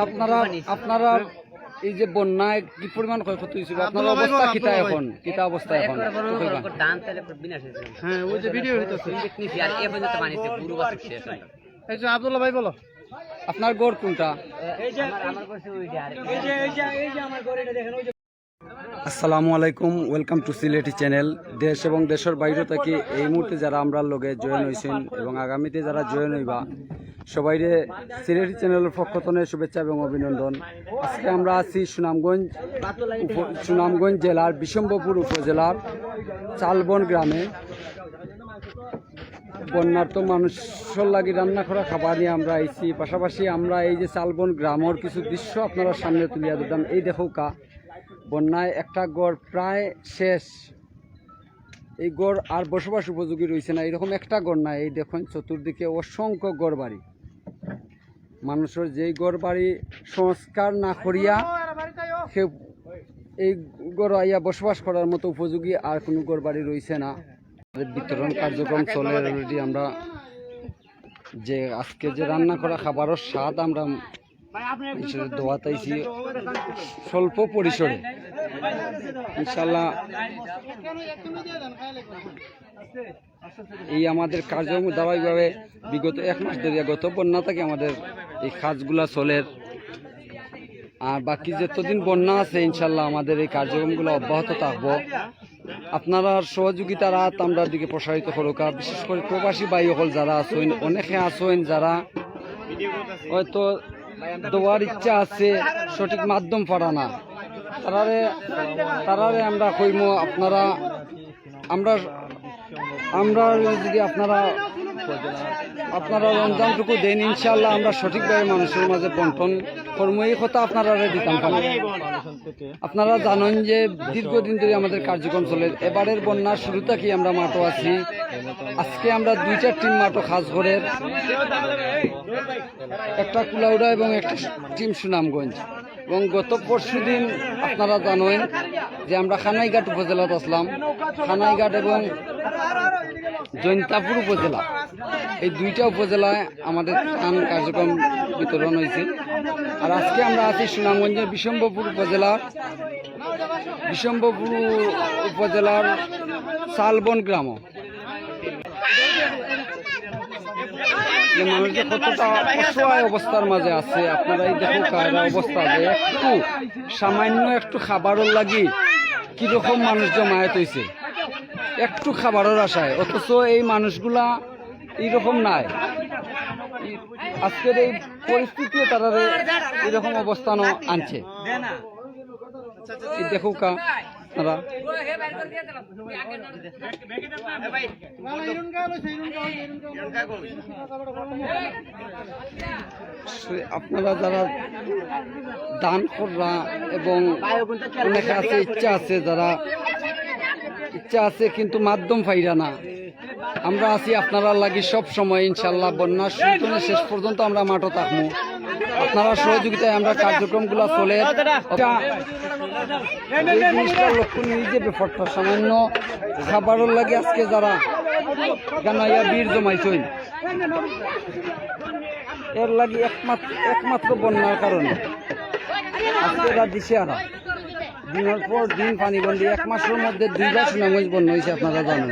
আপনারা আপনারা এই যে বন্যায় কি পরিমাণ ক্ষয়ক্ষতি হয়েছিল, আপনার অবস্থা কিতা এখন, কিতা অবস্থা এখন? হ্যাঁ, ওই যে ভিডিও হইতেছে। এই যে আব্দুল্লাহ ভাই বলো, আপনার গড় কোনটা? আসসালামু আলাইকুম, ওয়েলকাম টু সিলেটি চ্যানেল। দেশ এবং দেশের বাইরে থেকে এই মুহূর্তে যারা আমরা লগে জয়েন হয়েছেন এবং আগামীতে যারা জয়েন হইবা সবাইরে সিলেটি চ্যানেলের পক্ষ থেকে শুভেচ্ছা এবং অভিনন্দন। আজকে আমরা আছি সুনামগঞ্জ জেলার বিশম্বপুর উপজেলার চালবন গ্রামে। বন্যার্থ মানুষের লাগি রান্না করা খাবার নিয়ে আমরা আইছি। পাশাপাশি আমরা এই যে চালবন গ্রামের কিছু দৃশ্য আপনারা সামনে তুলিয়া দিতাম। এই দেখো কা বন্যায় একটা গড় প্রায় শেষ, এই গড় আর বসবাস উপযোগী রয়েছে না, এরকম একটা গড় না। এই দেখুন চতুর্দিকে অসংখ্য গড় বাড়ি, মানুষের যেই গড় বাড়ি সংস্কার না করিয়া সে এই গড় আইয়া বসবাস করার মতো উপযোগী আর কোনো গড় বাড়ি রয়েছে না। বিতরণ কার্যক্রম চলে অলরেডি। আমরা যে আজকে যে রান্না করা খাবারের স্বাদ আমরা দোয়াতাইছি স্বল্প পরিসরে, ইনশাল্লাহ এই আমাদের কার্যক্রম ধারাবাহিকভাবে বিগত এক মাস ধরে গত বন্যা থেকে আমাদের এই কাজগুলা চলে। আর বাকি যতদিন বন্যা আছে ইনশাল্লাহ আমাদের এই কার্যক্রমগুলো অব্যাহত থাকবো। আপনারা সহযোগিতার হাত আমরা দিকে প্রসারিত করুক। বিশেষ করে প্রবাসী ভাই সকল যারা আছেন, অনেকে আছেন যারা হয়তো দেওয়ার ইচ্ছা আছে, সঠিক মাধ্যম পারা না, তারারে আমরা কইম আপনারা আমরা যদি আপনারা রমজানটুকু দেন ইনশাল্লাহ আমরা সঠিকভাবে মানুষের মাঝে বন্টন কর্ম, এই কথা আপনারা দিতাম পারেন। আপনারা জানেন যে দীর্ঘদিন ধরে আমাদের কার্যক্রম চলে। এবারের বন্যার শুরু থেকেই আমরা মাঠও আছি। আজকে আমরা 2টা টিম মাঠও কাজ করে, একটা কুলাউড়া এবং একটা টিম সুনামগঞ্জ। এবং গত পরশু দিন আপনারা জানেন যে আমরা খানাইঘাট উপজেলাতে আসলাম। খানাইঘাট এবং জৈন্তাপুর উপজেলা, এই 2টা উপজেলায় আমাদের ত্রাণ কার্যক্রম বিতরণ হয়েছে। আর আজকে আমরা আছি সুনামগঞ্জের বিশম্বপুর উপজেলার চালবন গ্রাম। মানুষ যে কতটা অসহায় অবস্থার মাঝে আছে আপনারা এই দেখো কারা অবস্থা, যে একটু সামান্য একটু খাবারের লাগি কিরকম মানুষ জমায়েত হয়েছে একটু খাবারের আশায়, অথচ এই মানুষগুলা এইরকম নাই। আজকের এই পরিস্থিতিও তারা এরকম অবস্থানও আনছে। দেখো কা আপনারা যারা দান কররা এবং অনেকে আছে ইচ্ছা আছে, যারা ইচ্ছা আছে কিন্তু মাধ্যম পাইরা না, আমরা আছি আপনারা লাগি সব সময় ইনশাল্লাহ। বন্যার শুরু শেষ পর্যন্ত আমরা মাঠও থাকবো। আপনারা সহযোগিতায় আমরা কার্যক্রমগুলো চলে। এই জিনিসটার লক্ষ্য নিজে ব্যাপারটা সামান্য খাবারের লাগে আজকে যারা গানাইয়া বীর জমাইছেন, এর লাগে একমাত্র বন্যার কারণে আজকে এরা দিশে আরা দিনের পর দিন পানিবন্দি। 1 মাসের মধ্যে 2বার সুনামগঞ্জ বন্যা হয়েছে আপনারা জানেন।